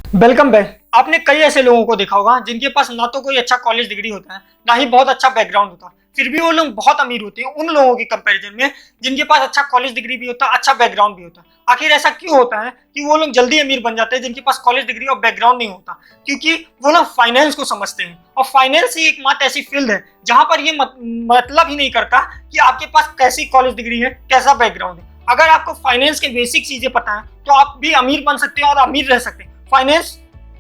Welcome back. आपने कई ऐसे लोगों को देखा होगा जिनके पास ना तो कोई अच्छा कॉलेज डिग्री होता है, ना ही बहुत अच्छा बैकग्राउंड होता है, फिर भी वो लोग बहुत अमीर होते हैं उन लोगों के कंपैरिजन में जिनके पास अच्छा कॉलेज डिग्री भी होता है, अच्छा बैकग्राउंड भी होता है। आखिर ऐसा क्यों होता है कि वो लोग जल्दी अमीर बन जाते हैं जिनके पास कॉलेज डिग्री और बैकग्राउंड नहीं होता? क्योंकि वो लोग फाइनेंस को समझते हैं, और फाइनेंस ही एकमात्र ऐसी फील्ड है जहां पर ये मतलब ही नहीं करता कि आपके पास कैसी कॉलेज डिग्री है, कैसा बैकग्राउंड है। अगर आपको फाइनेंस के बेसिक चीजें पता है तो आप भी अमीर बन सकते हैं और अमीर रह सकते हैं। फाइनेंस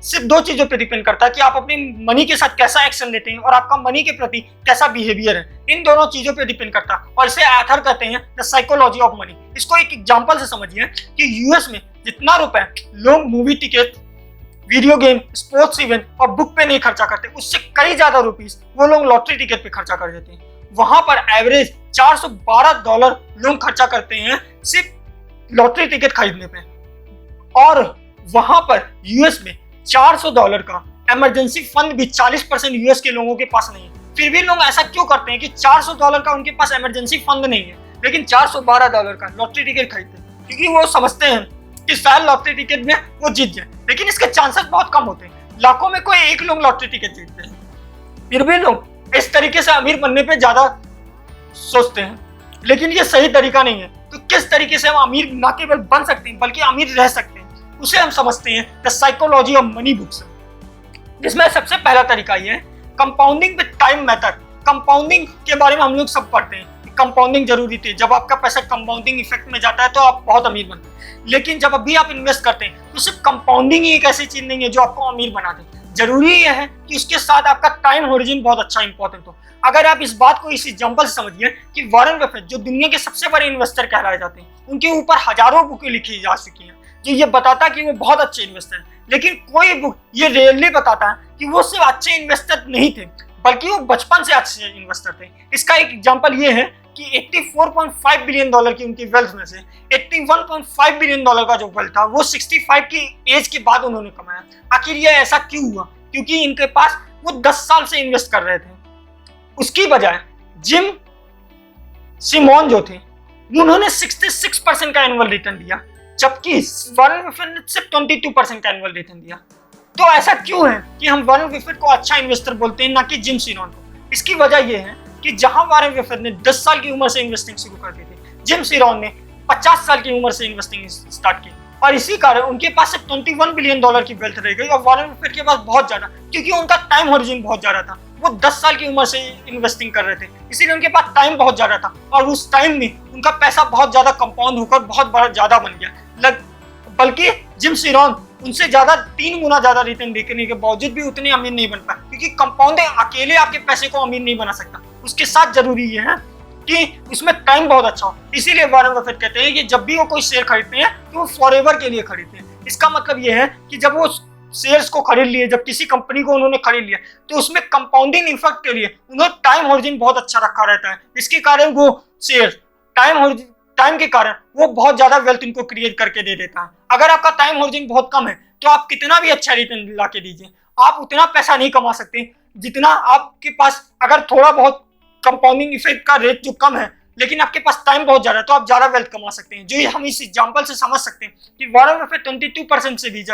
सिर्फ दो चीजों पे डिपेंड करता है कि आप अपनी मनी के साथ कैसा एक्शन लेते हैं और आपका मनी के प्रति कैसा बिहेवियर है। इन दोनों चीजों पे डिपेंड करता है, और इसे आथर कहते हैं द साइकोलॉजी ऑफ मनी। इसको एक एग्जांपल से समझिए कि यूएस में जितना रुपए लोग movie ticket, video game, sports event और बुक पे नहीं खर्चा करते, उससे कई ज्यादा रुपीस वो लोग लॉटरी टिकट पे खर्चा कर देते हैं। वहां पर एवरेज $412 लोग खर्चा करते हैं सिर्फ लॉटरी टिकट खरीदने पे, और वहां पर यूएस में $400 का इमरजेंसी फंड भी 40% यूएस के लोगों के पास नहीं है। फिर भी लोग ऐसा क्यों करते हैं कि $400 का उनके पास इमरजेंसी फंड नहीं है लेकिन $412 का लॉटरी टिकट खरीदते हैं? क्योंकि वो समझते हैं कि शायद लॉटरी टिकट में वो जीत जाए, लेकिन इसके चांसेस बहुत कम होते हैं। लाखों में कोई एक लोग लॉटरी टिकट जीतते हैं। फिर भी लोग इस तरीके से अमीर बनने पे ज्यादा सोचते हैं, लेकिन ये सही तरीका नहीं है। तो किस तरीके से हम अमीर न केवल बन सकते हैं बल्कि अमीर रह सकते हैं, उसे हम समझते हैं the psychology of money books, जिसमें सबसे पहला तरीका ये है compounding with time method. Compounding के बारे में हम लोग सब पढ़ते हैं कि कंपाउंडिंग जरूरी थी। जब आपका पैसा कंपाउंडिंग इफेक्ट में जाता है तो आप बहुत अमीर बनते हैं, लेकिन जब अभी आप इन्वेस्ट करते हैं तो सिर्फ कंपाउंडिंग ही एक ऐसी चीज नहीं है जो आपको अमीर बना दे। जरूरी यह है कि उसके साथ आपका टाइम होरिजन बहुत अच्छा इंपॉर्टेंट हो। अगर आप इस बात को इस एग्जांपल से समझिए कि वॉरेन बफेट जो दुनिया के सबसे बड़े इन्वेस्टर कहलाए जाते हैं, उनके ऊपर हजारों बुकें लिखी जा चुकी हैं जो ये बताता कि वो बहुत अच्छे इन्वेस्टर हैं, लेकिन कोई बुक ये रेयरली बताता है कि वो सिर्फ अच्छे इन्वेस्टर नहीं थे बल्कि वो बचपन से अच्छे इन्वेस्टर थे। इसका एक एग्जांपल ये है कि $84.5 बिलियन की उनकी वेल्थ में से $81.5 बिलियन का जो वेल्थ था वो 65 की एज के बाद उन्होंने कमाया। आखिर ये ऐसा क्यों हुआ? क्योंकि इनके पास वो 10 साल से इन्वेस्ट कर रहे थे। उसकी बजाय जिम सिमोन जो थे उन्होंने 66% का एनुअल रिटर्न दिया, जबकि वॉरेन बफेट ने सिर्फ 22% का एनुअल रिटर्न दिया। तो ऐसा क्यों है कि हम वॉरेन बफेट को अच्छा इन्वेस्टर बोलते हैं ना कि जिम सिमोन को? इसकी वजह यह है कि जहां वॉरेन बफेट ने 10 साल की उम्र से इन्वेस्टिंग शुरू कर दी थी, जिम सिमोन ने 50 साल की उम्र से इन्वेस्टिंग स्टार्ट की, और इसी कारण उनके पास सिर्फ $21 बिलियन की वेल्थ रह गई और वॉरेन बफेट के पास बहुत ज्यादा, क्योंकि उनका टाइम होरिजन बहुत ज्यादा था। वो 10 साल की उम्र से इन्वेस्टिंग कर रहे थे, इसीलिए उनके पास टाइम बहुत ज्यादा था, और उस टाइम में उनका पैसा बहुत ज्यादा कंपाउंड होकर बहुत बड़ा ज्यादा बन गया। बल्कि जिम सिमोन उनसे ज्यादा 3 गुना ज्यादा रिटर्न देने के बावजूद भी उतने अमीर नहीं बन पाए, क्योंकि कंपाउंडिंग अकेले आपके पैसे को अमीर नहीं बना सकता, उसके साथ जरूरी ये है कि उसमें टाइम बहुत अच्छा हो। इसीलिए वॉरेन बफेट कहते हैं कि जब भी वो कोई शेयर खरीदते हैं तो वो फॉरएवर के लिए खरीदते हैं। इसका मतलब ये है कि जब वो शेयर्स को खरीद लिए, जब किसी कंपनी को उन्होंने खरीद लिया, तो उसमें कंपाउंडिंग इफेक्ट के लिए उन्होंने टाइम होरिजन बहुत अच्छा रखा रहता है। इसके कारण वो शेयर टाइम के कारण वो बहुत ज्यादा वेल्थ इनको क्रिएट करके दे देता है। अगर आपका टाइम होरिजन बहुत कम है तो आप कितना भी अच्छा रिटर्न ला के दीजिए, आप उतना पैसा नहीं कमा सकते जितना आपके पास, अगर थोड़ा बहुत कंपाउंडिंग इफेक्ट का रेट जो कम है लेकिन आपके पास टाइम बहुत ज्यादा है तो आप ज्यादा वेल्थ कमा सकते हैं। जो हम इस एग्जांपल से समझ सकते हैं कि वॉरेन बफेट 22% से भी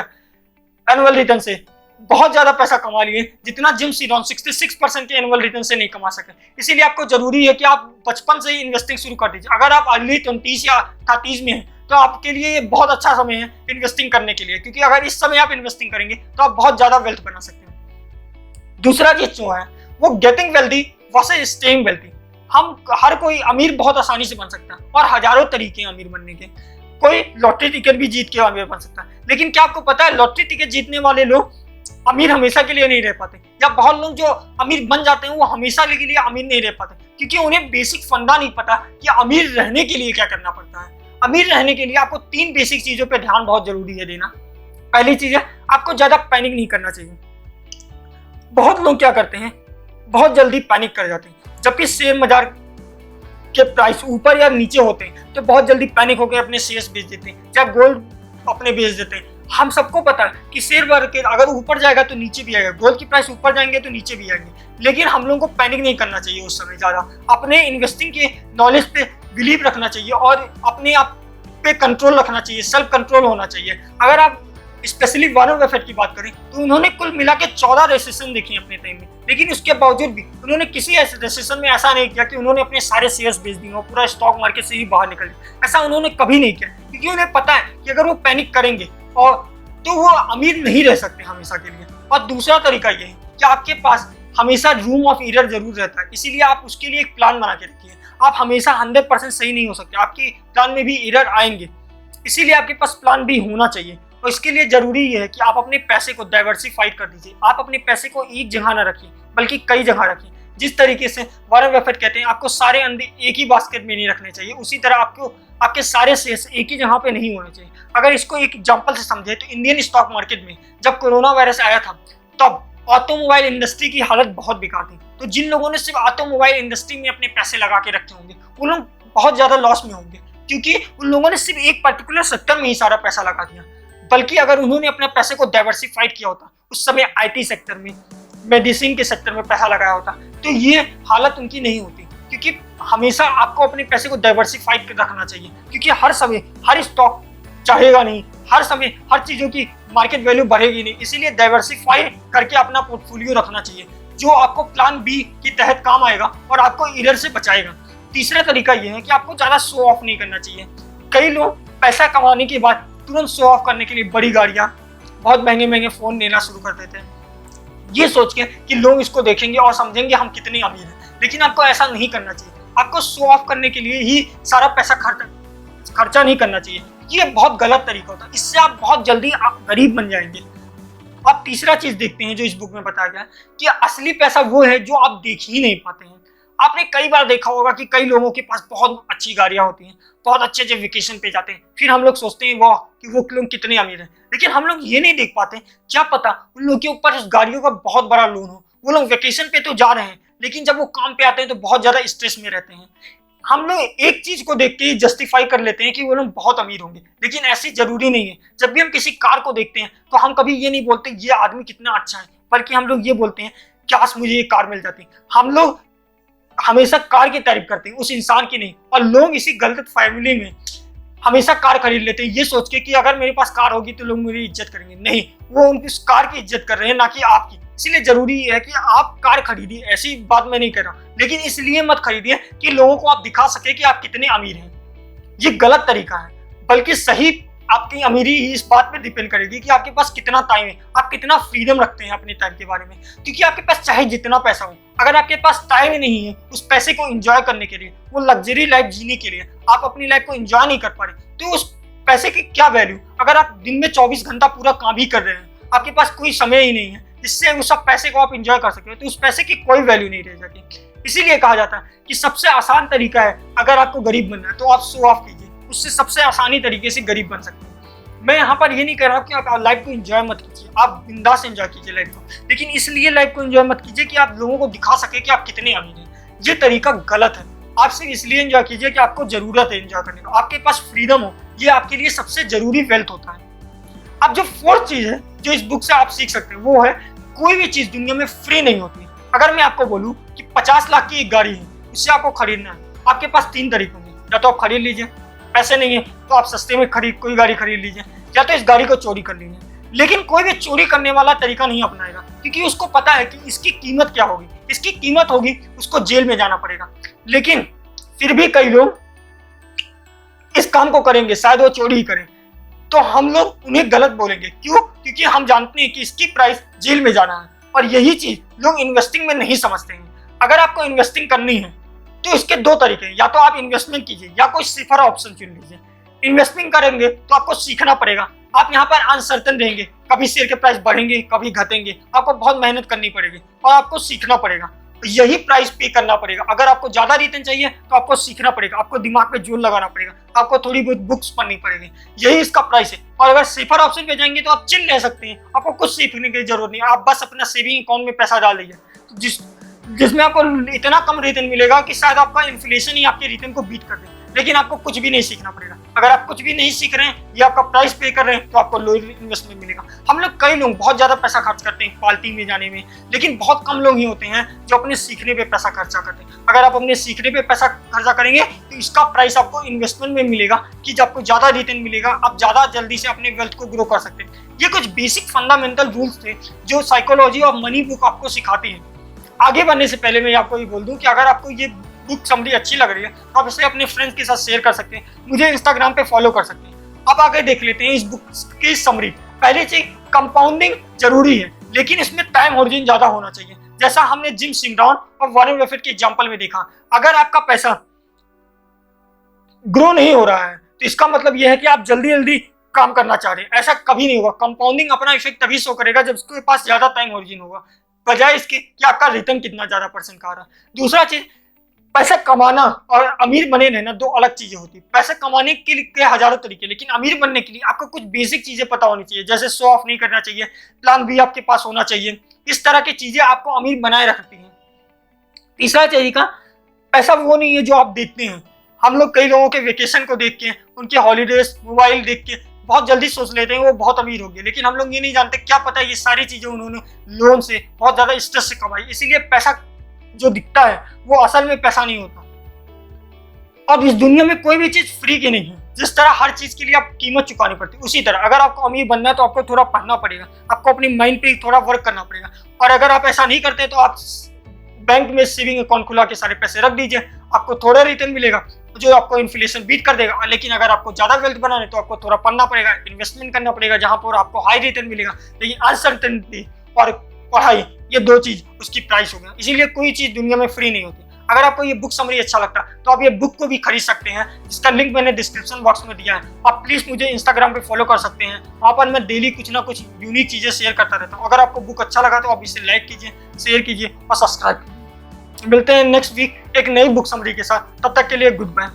एनुअल रिटर्न से बहुत ज्यादा पैसा कमा लिए, जितना जिम सिमोन 66% के एनुअल रिटर्न से नहीं कमा सके। इसीलिए आपको जरूरी है कि आप बचपन से ही इन्वेस्टिंग शुरू कर दीजिए। अगर आप अर्ली 20s या 30s में हैं तो आपके लिए ये बहुत अच्छा समय है इन्वेस्टिंग करने के लिए, क्योंकि अगर इस समय आप इन्वेस्टिंग करेंगे तो आप बहुत ज्यादा वेल्थ बना सकते हैं। दूसरा चीज जो है वो getting wealthy versus staying wealthy. हम हर कोई अमीर बहुत आसानी से बन सकता है और हजारों तरीके हैं अमीर बनने के। कोई लॉटरी टिकट भी जीत के अमीर बन सकता है, लेकिन क्या आपको पता है लॉटरी टिकट जीतने वाले लोग अमीर हमेशा के लिए नहीं रह पाते, या बहुत लोग जो अमीर बन जाते हैं वो हमेशा के लिए अमीर नहीं रह पाते, क्योंकि उन्हें बेसिक फंडा नहीं पता कि अमीर रहने के लिए क्या करना पड़ता है। अमीर रहने के लिए आपको 3 बेसिक चीजों पर ध्यान बहुत जरूरी है देना। पहली चीज है आपको ज्यादा पैनिक नहीं करना चाहिए। बहुत लोग क्या करते हैं, बहुत जल्दी पैनिक कर जाते हैं। जबकि शेयर बाजार के प्राइस ऊपर या नीचे होते हैं तो बहुत जल्दी पैनिक होकर अपने शेयर्स बेच देते हैं या गोल्ड अपने बेच देते हैं। हम सबको पता है कि शेयर मार्केट अगर ऊपर जाएगा तो नीचे भी आएगा, गोल्ड की प्राइस ऊपर जाएंगे तो नीचे भी आएंगे, लेकिन हम लोगों को पैनिक नहीं करना चाहिए उस समय ज्यादा। अपने इन्वेस्टिंग के नॉलेज पे बिलीव रखना चाहिए और अपने आप पे कंट्रोल रखना चाहिए, सेल्फ कंट्रोल होना चाहिए। अगर आप स्पेशली वॉरेन बफेट की बात करें तो उन्होंने कुल मिला के 14 रेसेशन देखी अपने टाइम में, लेकिन उसके बावजूद भी उन्होंने किसी ऐसे रेसेशन में ऐसा नहीं किया कि उन्होंने अपने सारे शेयर्स बेच दिए और पूरा स्टॉक मार्केट से ही बाहर निकल गए। ऐसा उन्होंने कभी नहीं किया, क्योंकि उन्हें पता है कि अगर वो पैनिक करेंगे और तो वो अमीर नहीं रह सकते हमेशा के लिए। और दूसरा तरीका ये है कि आपके पास हमेशा रूम ऑफ एरर जरूर रहता है, इसीलिए आप उसके लिए एक प्लान बना के रखिए। आप हमेशा 100% सही नहीं हो सकते, आपके प्लान में भी एरर आएंगे, इसीलिए आपके पास प्लान भी होना चाहिए। और इसके लिए जरूरी ये है कि आप अपने पैसे को डाइवर्सिफाइड कर दीजिए। आप अपने पैसे को एक जगह ना रखिए बल्कि कई जगह रखिए। जिस तरीके से वॉरेन बफेट कहते हैं आपको सारे अंडे एक ही बास्केट में नहीं रखने चाहिए, उसी तरह आपको आपके सारे शेयर्स एक ही जगह पे नहीं होने चाहिए। अगर इसको एक एग्जांपल से समझे तो इंडियन स्टॉक मार्केट में जब कोरोना वायरस आया था तब ऑटोमोबाइल इंडस्ट्री की हालत बहुत बेकार थी। तो जिन लोगों ने सिर्फ ऑटोमोबाइल इंडस्ट्री में अपने पैसे लगा के रखे होंगे वो लोग बहुत ज्यादा लॉस में होंगे, क्योंकि उन लोगों ने सिर्फ एक पर्टिकुलर सेक्टर में ही सारा पैसा लगा दिया। बल्कि अगर उन्होंने अपने पैसे को डाइवर्सिफाइड किया होता, उस समय आईटी सेक्टर में, मेडिसिन के सेक्टर में पैसा लगाया होता, तो ये हालत उनकी नहीं होती। क्योंकि हमेशा आपको अपने पैसे को डाइवर्सिफाइड रखना चाहिए, क्योंकि हर समय हर स्टॉक चढ़ेगा नहीं, हर समय हर चीजों की मार्केट वैल्यू बढ़ेगी नहीं। इसीलिए डाइवर्सिफाइड करके अपना पोर्टफोलियो रखना चाहिए जो आपको प्लान बी के तहत काम आएगा और आपको एरर से बचाएगा। तीसरा तरीका यह है कि आपको ज्यादा शो ऑफ नहीं करना चाहिए। कई लोग पैसा कमाने के बाद तुरंत शो ऑफ करने के लिए बड़ी गाड़ियां, बहुत महंगे महंगे फोन लेना शुरू कर देते हैं, ये सोच के कि लोग इसको देखेंगे और समझेंगे हम कितने अमीर हैं। लेकिन आपको ऐसा नहीं करना चाहिए। आपको शो ऑफ करने के लिए ही सारा पैसा खर्चा नहीं करना चाहिए। ये बहुत गलत तरीका होता है, इससे आप बहुत जल्दी गरीब बन जाएंगे। आप तीसरा चीज देखते हैं जो इस बुक में बताया गया कि असली पैसा वो है जो आप देख ही नहीं पाते हैं। आपने कई बार देखा होगा कि कई लोगों के पास बहुत अच्छी गाड़ियां होती हैं, बहुत अच्छे अच्छे वेकेशन पे जाते हैं, फिर हम लोग सोचते हैं वाह कि वो लोग कितने अमीर हैं। लेकिन हम लोग ये नहीं देख पाते क्या पता उन लोगों के ऊपर उस गाड़ियों का बहुत बड़ा लोन हो। वो लोग वेकेशन पे तो जा रहे हैं लेकिन जब वो काम पे आते हैं तो बहुत ज्यादा स्ट्रेस में रहते हैं। हम लोग एक चीज को देख के जस्टिफाई कर लेते हैं कि वो लोग बहुत अमीर होंगे, लेकिन ऐसी जरूरी नहीं है। जब भी हम किसी कार को देखते हैं तो हम कभी ये नहीं बोलते ये आदमी कितना अच्छा है, बल्कि हम लोग ये बोलते हैं काश मुझे ये कार मिल जाती। हम लोग हमेशा कार की तारीफ करते हैं, उस इंसान की नहीं। और लोग इसी गलत फैमिली में हमेशा कार खरीद लेते हैं ये सोच के कि अगर मेरे पास कार होगी तो लोग मेरी इज्जत करेंगे। नहीं, वो उनकी उस कार की इज्जत कर रहे हैं ना कि आपकी। इसलिए जरूरी है कि आप कार खरीदिए, ऐसी बात मैं नहीं कर रहा, लेकिन इसलिए मत खरीदिए कि लोगों को आप दिखा सके कि आप कितने अमीर हैं। ये गलत तरीका है, बल्कि सही आपकी अमीरी ही इस बात पे डिपेंड करेगी कि आपके पास कितना टाइम है, आप कितना फ्रीडम रखते हैं अपने टाइम के बारे में। क्योंकि आपके पास चाहे जितना पैसा हो, अगर आपके पास टाइम ही नहीं है उस पैसे को एंजॉय करने के लिए, वो लग्जरी लाइफ जीने के लिए, आप अपनी लाइफ को एंजॉय नहीं कर पा रहे, तो उस पैसे की क्या वैल्यू। अगर आप दिन में 24 घंटा पूरा काम ही कर रहे हैं, आपके पास कोई समय ही नहीं है जिससे उस सब पैसे को आप एंजॉय कर सके, तो उस पैसे की कोई वैल्यू नहीं रह जाती। इसीलिए कहा जाता है कि सबसे आसान तरीका है अगर आपको गरीब बनना है तो आप शो ऑफ कीजिए, उससे सबसे आसानी तरीके से गरीब बन सकते हैं। मैं यहाँ पर ये नहीं कह रहा कि आप लाइफ को एंजॉय मत कीजिए, आप बिंदास एंजॉय कीजिए लाइफ को, लेकिन इसलिए लाइफ को एंजॉय मत कीजिए कि आप लोगों को दिखा सके कि आप कितने अमीर हैं। ये तरीका गलत है। आप सिर्फ इसलिए एंजॉय कीजिए कि आपको जरूरत है एंजॉय करने का, आपके पास फ्रीडम हो, ये आपके लिए सबसे जरूरी वेल्थ होता है। अब जो फोर्थ चीज है जो इस बुक से आप सीख सकते हैं वो है कोई भी चीज दुनिया में फ्री नहीं होती। अगर मैं आपको बोलूं कि 50 लाख की एक गाड़ी है, उससे आपको खरीदना है, आपके पास 3 तरीके होंगे। या तो आप खरीद लीजिए, पैसे नहीं है तो आप सस्ते में कोई गाड़ी खरीद लीजिए, या तो इस गाड़ी को चोरी कर लीजिए। लेकिन कोई भी चोरी करने वाला तरीका नहीं अपनाएगा, क्योंकि उसको पता है कि इसकी कीमत क्या होगी। इसकी कीमत होगी उसको जेल में जाना पड़ेगा। लेकिन फिर भी कई लोग इस काम को करेंगे, शायद वो चोरी ही करें, तो हम लोग उन्हें गलत बोलेंगे। क्यों? क्योंकि हम जानते हैं कि इसकी प्राइस जेल में जाना है। और यही चीज लोग इन्वेस्टिंग में नहीं समझते हैं। अगर आपको इन्वेस्टिंग करनी है तो इसके 2 तरीके हैं, या तो आप इन्वेस्टमेंट कीजिए या कोई सिफर ऑप्शन चुन लीजिए। इन्वेस्टमेंट करेंगे तो आपको सीखना पड़ेगा, आप यहाँ पर अनसर्टन रहेंगे, कभी शेयर के प्राइस बढ़ेंगे कभी घटेंगे, आपको बहुत मेहनत करनी पड़ेगी और आपको सीखना पड़ेगा, यही प्राइस पे करना पड़ेगा। अगर आपको ज्यादा रिटर्न चाहिए तो आपको सीखना पड़ेगा, आपको दिमाग पे जोर लगाना पड़ेगा, आपको थोड़ी बहुत बुक्स पढ़नी पड़ेगी, यही इसका प्राइस है। और अगर सेफर ऑप्शन पे जाएंगे तो आप चिल रह सकते हैं, आपको कुछ सीखने की जरूरत नहीं, आप बस अपना सेविंग अकाउंट में पैसा डाल दीजिए जिसमें आपको इतना कम रिटर्न मिलेगा कि शायद आपका इन्फ्लेशन ही आपके रिटर्न को बीट कर दे। लेकिन आपको कुछ भी नहीं सीखना पड़ेगा। अगर आप कुछ भी नहीं सीख रहे हैं या आपका प्राइस पे कर रहे हैं तो आपको लो इन्वेस्टमेंट मिलेगा। हम लोग कई लोग बहुत ज्यादा पैसा खर्च करते हैं पार्टी में जाने में, लेकिन बहुत कम लोग ही होते हैं जो अपने सीखने पे पैसा खर्चा करते हैं। अगर आप अपने सीखने पे पैसा खर्चा करेंगे तो इसका प्राइस आपको इन्वेस्टमेंट में मिलेगा कि आपको ज़्यादा रिटर्न मिलेगा, आप ज़्यादा जल्दी से अपने वेल्थ को ग्रो कर सकते हैं। ये कुछ बेसिक फंडामेंटल रूल्स थे जो साइकोलॉजी ऑफ मनी बुक आपको सिखाती है। आगे बढ़ने से पहले मैं आपको ये बोल दूं कि अगर आपको ये बुक समरी अच्छी लग रही है तो आप इसे अपने फ्रेंड्स के साथ शेयर कर सकते हैं, मुझे इंस्टाग्राम पे फॉलो कर सकते हैं। अब आगे देख लेते हैं इस बुक की समरी। पहले चीज, कंपाउंडिंग जरूरी है लेकिन इसमें टाइम होरिजन ज्यादा होना चाहिए। जैसा हमने जिम सिमरॉन और वॉरेन बफेट के एग्जांपल में देखा, अगर आपका पैसा ग्रो नहीं हो रहा है तो इसका मतलब यह है कि आप जल्दी जल्दी काम करना चाह रहे हैं, ऐसा कभी नहीं होगा। कंपाउंडिंग अपना इफेक्ट तभी शो करेगा जब उसके पास ज्यादा टाइम होरिजन होगा, बजाय इसके कि आपका रिटर्न कितना ज्यादा परसेंट का आ रहा है। दूसरा चीज, पैसा कमाना और अमीर बने रहना दो अलग चीजें होती है। पैसा कमाने के लिए हजारों तरीके, लेकिन अमीर बनने के लिए आपको कुछ बेसिक चीजें पता होनी चाहिए, जैसे शो ऑफ नहीं करना चाहिए, प्लान भी आपके पास होना चाहिए। इस तरह की चीजें आपको अमीर बनाए रखती हैं। तीसरा तरीका, पैसा वो नहीं है जो आप देखते हैं। हम लोग कई लोगों के वेकेशन को देख के, उनके हॉलीडेज, मोबाइल देख के बहुत जल्दी सोच लेते हैं वो बहुत अमीर हो गए, लेकिन हम लोग ये नहीं जानते क्या पता ये सारी चीजें उन्होंने लोन से बहुत ज्यादा स्ट्रेस से कमाई। इसीलिए पैसा जो दिखता है वो असल में पैसा नहीं होता। और इस दुनिया में कोई भी चीज फ्री की नहीं है। जिस तरह हर चीज के लिए आप कीमत चुकानी पड़ती है, उसी तरह अगर आपको अमीर बनना है तो आपको थोड़ा पढ़ना पड़ेगा, आपको अपनी माइंड पे थोड़ा वर्क करना पड़ेगा। और अगर आप ऐसा नहीं करते तो आप बैंक में सेविंग अकाउंट खुला के सारे पैसे रख दीजिए, आपको थोड़ा रिटर्न मिलेगा जो आपको इन्फ्लेशन बीट कर देगा। लेकिन अगर आपको ज्यादा वेल्थ बनाना है तो आपको थोड़ा पढ़ना पड़ेगा, इन्वेस्टमेंट करना पड़ेगा, जहां पर आपको हाई रिटर्न मिलेगा। लेकिन अनसर्टेनिटी और पढ़ाई, ये दो चीज उसकी प्राइस हो गया। इसीलिए कोई चीज दुनिया में फ्री नहीं होती। अगर आपको ये बुक समरी अच्छा लगता है तो आप ये बुक को भी खरीद सकते हैं, जिसका लिंक मैंने डिस्क्रिप्शन बॉक्स में दिया है। आप प्लीज मुझे इंस्टाग्राम पे फॉलो कर सकते हैं, वहाँ पर मैं डेली कुछ ना कुछ यूनिक चीजें शेयर करता रहता हूँ। अगर आपको बुक अच्छा लगा तो आप इसे लाइक कीजिए, शेयर कीजिए और सब्सक्राइब कीजिए। मिलते हैं नेक्स्ट वीक एक नई बुक समरी के साथ, तब तक के लिए गुड बाय।